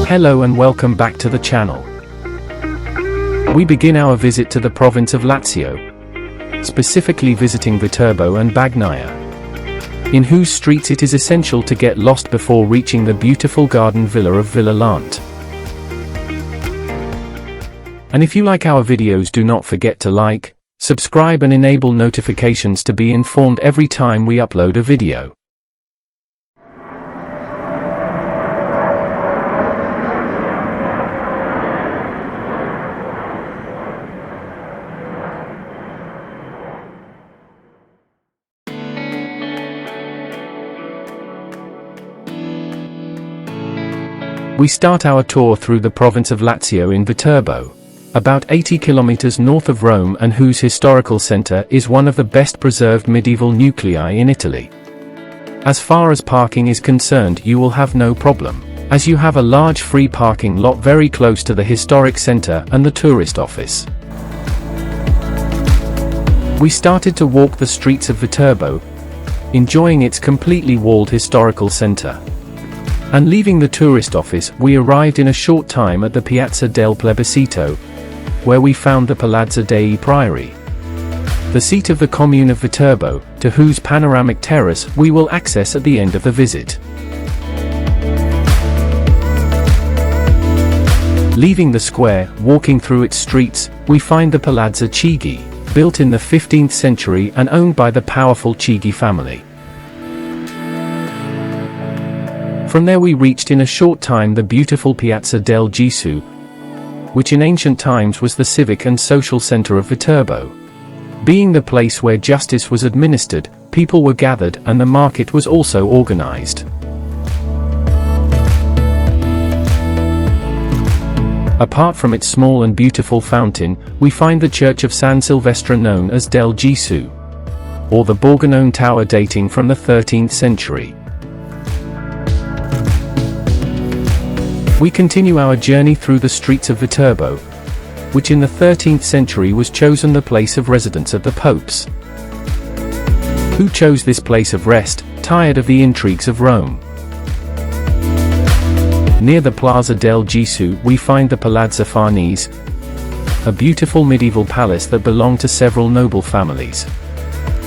Hello and welcome back to the channel. We begin our visit to the province of Lazio, specifically visiting Viterbo and Bagnaia, in whose streets it is essential to get lost before reaching the beautiful garden villa of Villa Lante. And if you like our videos, do not forget to like, subscribe and enable notifications to be informed every time we upload a video. We start our tour through the province of Lazio in Viterbo, about 80 kilometers north of Rome, and whose historical center is one of the best preserved medieval nuclei in Italy. As far as parking is concerned, you will have no problem, as you have a large free parking lot very close to the historic center and the tourist office. We started to walk the streets of Viterbo, enjoying its completely walled historical center. And leaving the tourist office, we arrived in a short time at the Piazza del Plebiscito, where we found the Palazzo dei Priori, the seat of the commune of Viterbo, to whose panoramic terrace we will access at the end of the visit. Leaving the square, walking through its streets, we find the Palazzo Chigi, built in the 15th century and owned by the powerful Chigi family. From there we reached in a short time the beautiful Piazza del Gesù, which in ancient times was the civic and social center of Viterbo. Being the place where justice was administered, people were gathered, and the market was also organized. Apart from its small and beautiful fountain, we find the church of San Silvestre known as del Gesù, or the Borgonone Tower dating from the 13th century. We continue our journey through the streets of Viterbo, which in the 13th century was chosen the place of residence of the popes, who chose this place of rest, tired of the intrigues of Rome. Near the Plaza del Gesù we find the Palazzo Farnese, a beautiful medieval palace that belonged to several noble families,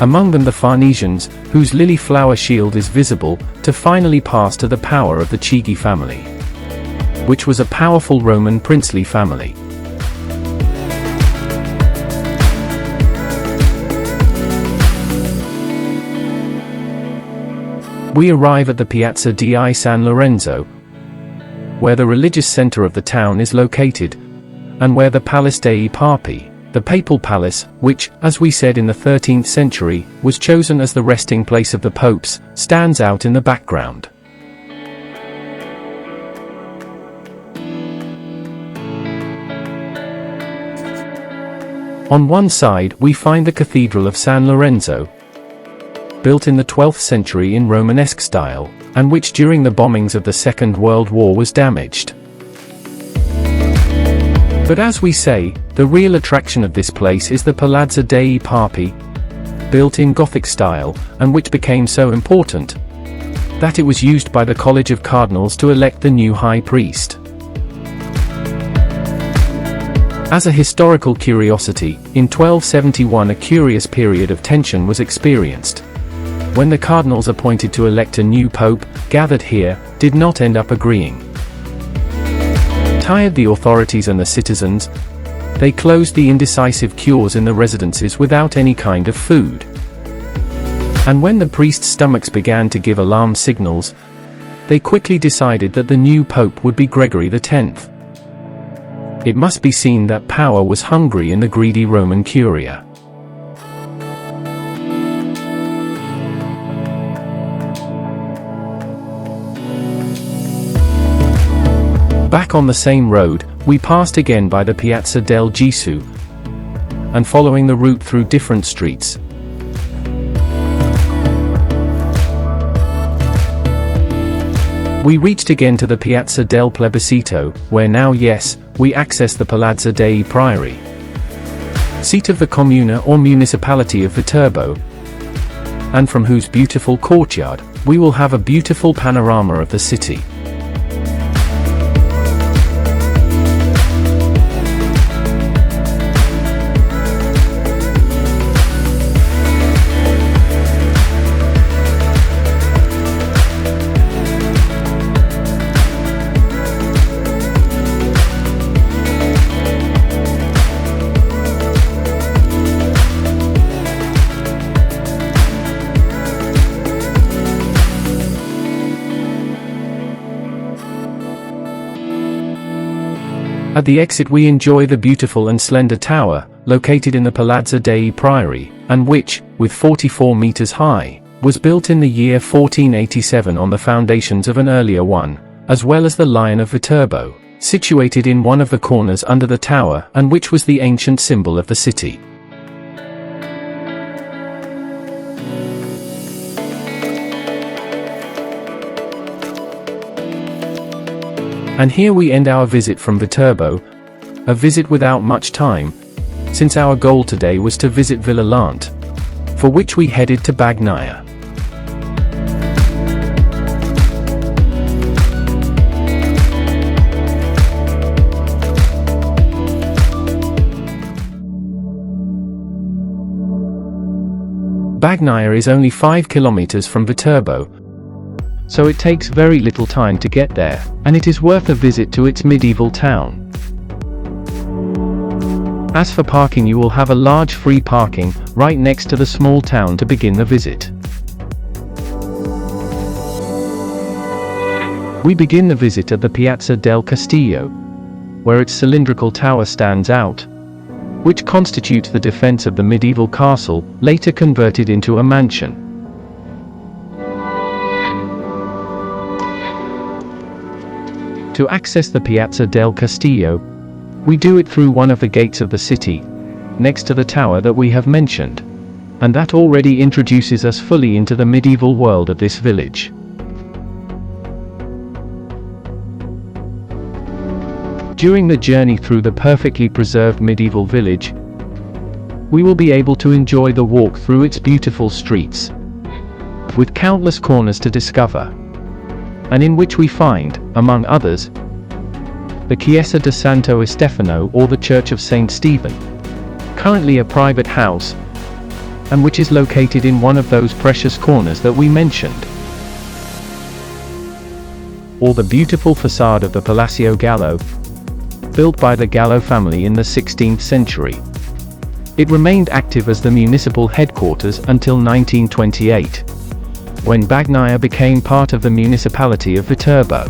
among them the Farnesians, whose lily flower shield is visible, to finally pass to the power of the Chigi family, which was a powerful Roman princely family. We arrive at the Piazza di San Lorenzo, where the religious center of the town is located, and where the Palace dei Papi, the papal palace, which, as we said in the 13th century, was chosen as the resting place of the popes, stands out in the background. On one side we find the Cathedral of San Lorenzo, built in the 12th century in Romanesque style, and which during the bombings of the Second World War was damaged. But as we say, the real attraction of this place is the Palazzo dei Papi, built in Gothic style, and which became so important that it was used by the College of Cardinals to elect the new high priest. As a historical curiosity, in 1271 a curious period of tension was experienced, when the cardinals appointed to elect a new pope, gathered here, did not end up agreeing. Tired the authorities and the citizens, they closed the indecisive cures in the residences without any kind of food. And when the priests' stomachs began to give alarm signals, they quickly decided that the new pope would be Gregory X. It must be seen that power was hungry in the greedy Roman Curia. Back on the same road, we passed again by the Piazza del Gesù, and following the route through different streets, we reached again to the Piazza del Plebiscito, where now, yes, we access the Palazzo dei Priori, seat of the Comuna or municipality of Viterbo, and from whose beautiful courtyard, we will have a beautiful panorama of the city. At the exit we enjoy the beautiful and slender tower, located in the Palazzo dei Priori, and which, with 44 meters high, was built in the year 1487 on the foundations of an earlier one, as well as the Lion of Viterbo, situated in one of the corners under the tower and which was the ancient symbol of the city. And here we end our visit from Viterbo, a visit without much time, since our goal today was to visit Villa Lante, for which we headed to Bagnaia. Bagnaia is only 5 kilometers from Viterbo, so it takes very little time to get there, and it is worth a visit to its medieval town. As for parking, you will have a large free parking right next to the small town to begin the visit. We begin the visit at the Piazza del Castillo, where its cylindrical tower stands out, which constitutes the defense of the medieval castle, later converted into a mansion. To access the Piazza del Castillo, we do it through one of the gates of the city, next to the tower that we have mentioned, and that already introduces us fully into the medieval world of this village. During the journey through the perfectly preserved medieval village, we will be able to enjoy the walk through its beautiful streets, with countless corners to discover, and in which we find, among others, the Chiesa di Santo Stefano, or the Church of Saint Stephen, currently a private house, and which is located in one of those precious corners that we mentioned. Or the beautiful facade of the Palazzo Gallo, built by the Gallo family in the 16th century. It remained active as the municipal headquarters until 1928. When Bagnaia became part of the municipality of Viterbo.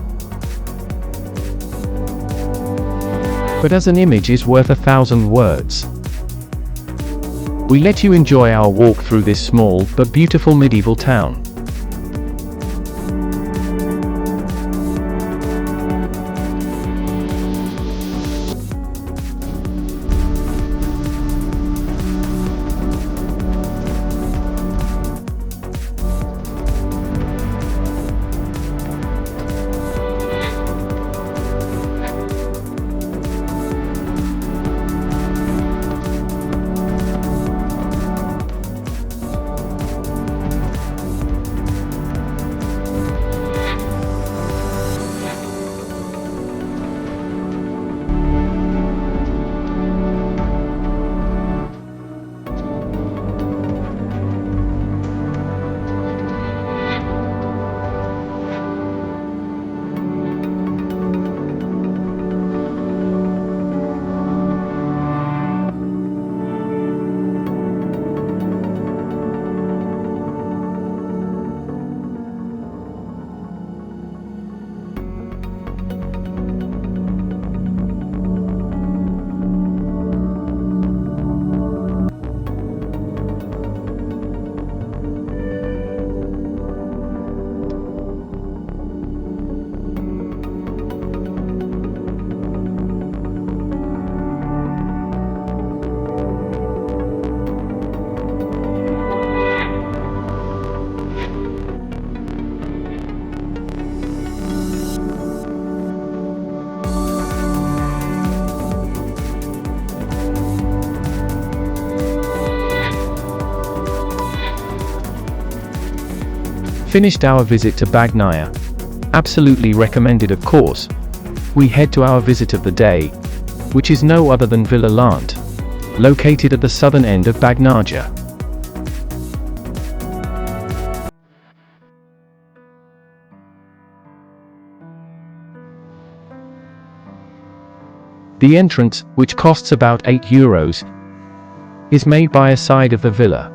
But as an image is worth 1,000 words. We let you enjoy our walk through this small but beautiful medieval town. Finished our visit to Bagnaia. Absolutely recommended, of course. We head to our visit of the day, which is no other than Villa Lante, located at the southern end of Bagnaia. The entrance, which costs about €8, is made by a side of the villa,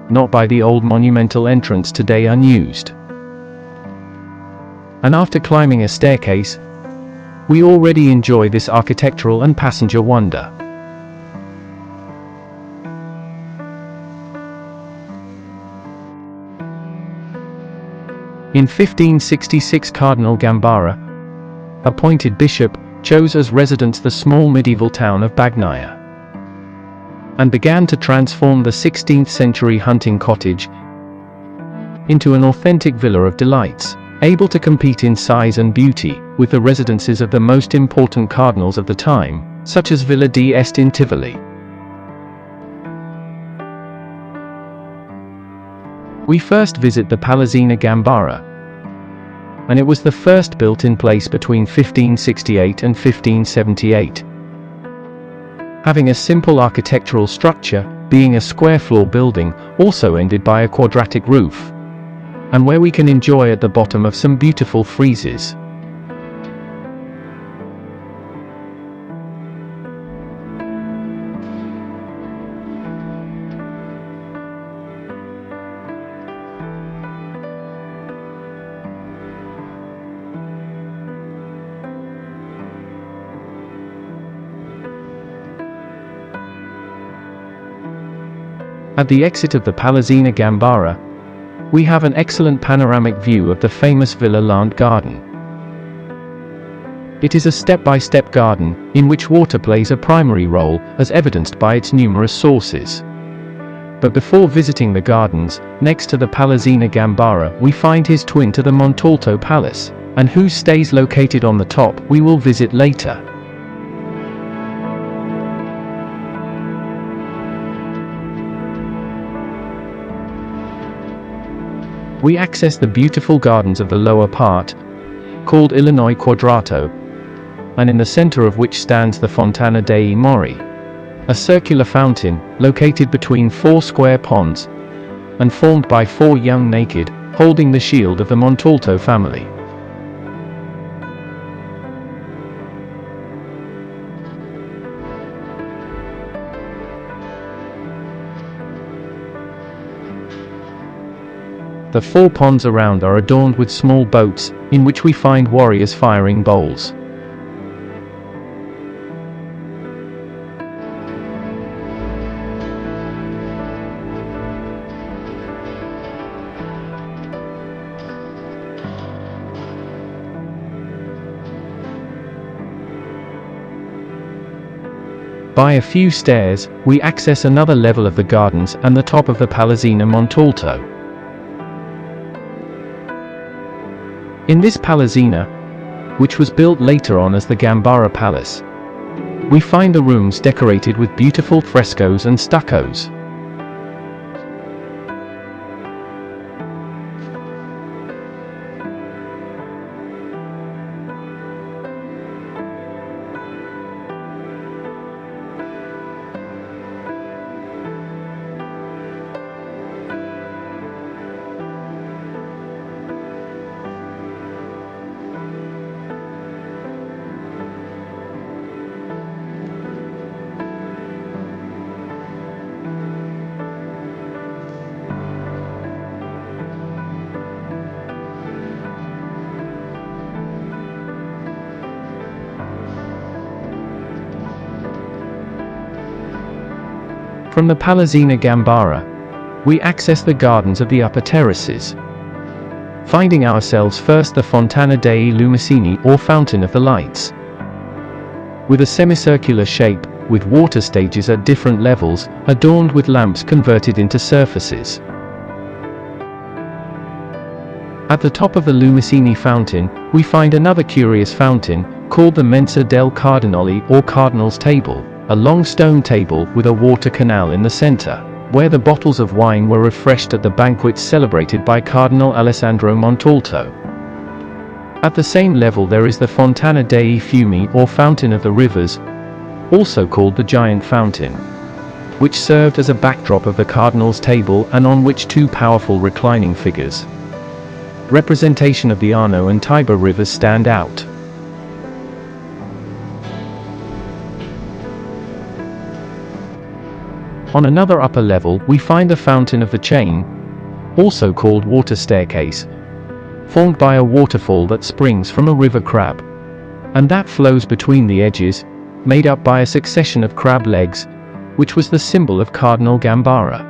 not by the old monumental entrance today unused. And after climbing a staircase, we already enjoy this architectural and passenger wonder. In 1566, Cardinal Gambara, appointed bishop, chose as residence the small medieval town of Bagnaia, and began to transform the 16th century hunting cottage into an authentic villa of delights, able to compete in size and beauty with the residences of the most important cardinals of the time, such as Villa d'Este in Tivoli. We first visit the Palazzina Gambara, and it was the first built in place between 1568 and 1578. Having a simple architectural structure, being a square floor building, also ended by a quadratic roof, and where we can enjoy at the bottom of some beautiful friezes. At the exit of the Palazzina Gambara, we have an excellent panoramic view of the famous Villa Lante garden. It is a step-by-step garden, in which water plays a primary role, as evidenced by its numerous sources. But before visiting the gardens, next to the Palazzina Gambara we find his twin to the Montalto Palace, and whose stays located on the top we will visit later. We access the beautiful gardens of the lower part, called Illinois Quadrato, and in the center of which stands the Fontana dei Mori, a circular fountain, located between 4 square ponds, and formed by 4 young naked, holding the shield of the Montalto family. The 4 ponds around are adorned with small boats, in which we find warriors firing bowls. By a few stairs, we access another level of the gardens and the top of the Palazzina Montalto. In this Palazzina, which was built later on as the Gambara Palace, we find the rooms decorated with beautiful frescoes and stuccos. From the Palazzina Gambara, we access the gardens of the upper terraces, finding ourselves first the Fontana dei Lumicini, or Fountain of the Lights, with a semicircular shape, with water stages at different levels, adorned with lamps converted into surfaces. At the top of the Lumicini fountain, we find another curious fountain, called the Mensa del Cardinale, or Cardinal's Table, a long stone table with a water canal in the center, where the bottles of wine were refreshed at the banquets celebrated by Cardinal Alessandro Montalto. At the same level there is the Fontana dei Fiumi, or Fountain of the Rivers, also called the Giant Fountain, which served as a backdrop of the Cardinal's Table and on which 2 powerful reclining figures, representation of the Arno and Tiber rivers, stand out. On another upper level we find the Fountain of the Chain, also called Water Staircase, formed by a waterfall that springs from a river crab. and that flows between the edges, made up by a succession of crab legs, which was the symbol of Cardinal Gambara.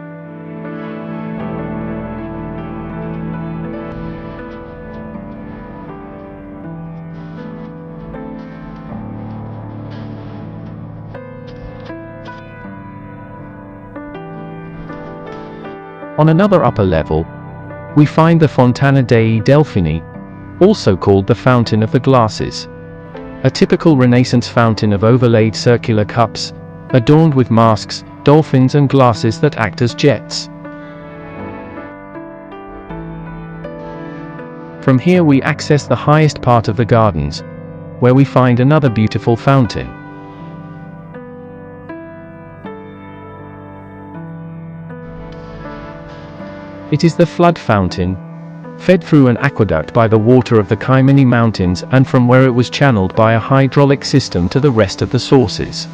On another upper level, we find the Fontana dei Delfini, also called the Fountain of the Glasses, a typical Renaissance fountain of overlaid circular cups, adorned with masks, dolphins and glasses that act as jets. From here we access the highest part of the gardens, where we find another beautiful fountain. It is the flood fountain, fed through an aqueduct by the water of the Caimini Mountains and from where it was channeled by a hydraulic system to the rest of the sources.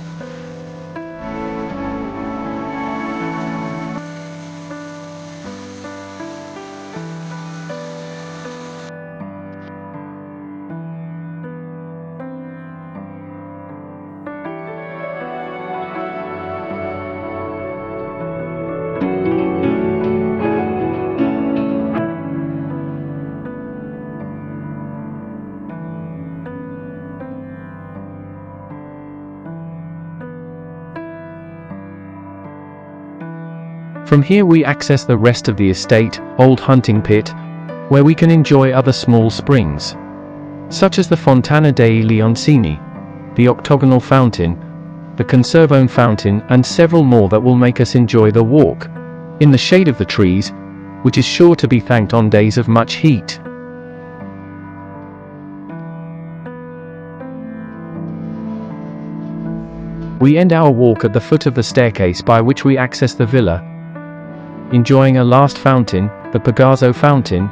From here we access the rest of the estate, Old Hunting Pit, where we can enjoy other small springs, such as the Fontana dei Leoncini, the Octagonal Fountain, the Conservone Fountain and several more that will make us enjoy the walk, in the shade of the trees, which is sure to be thanked on days of much heat. We end our walk at the foot of the staircase by which we access the villa, enjoying a last fountain, the Pegaso Fountain,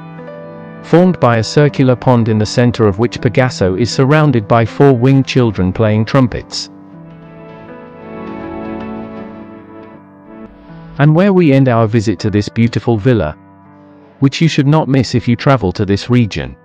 formed by a circular pond in the center of which Pegaso is surrounded by 4 winged children playing trumpets. And where we end our visit to this beautiful villa, which you should not miss if you travel to this region.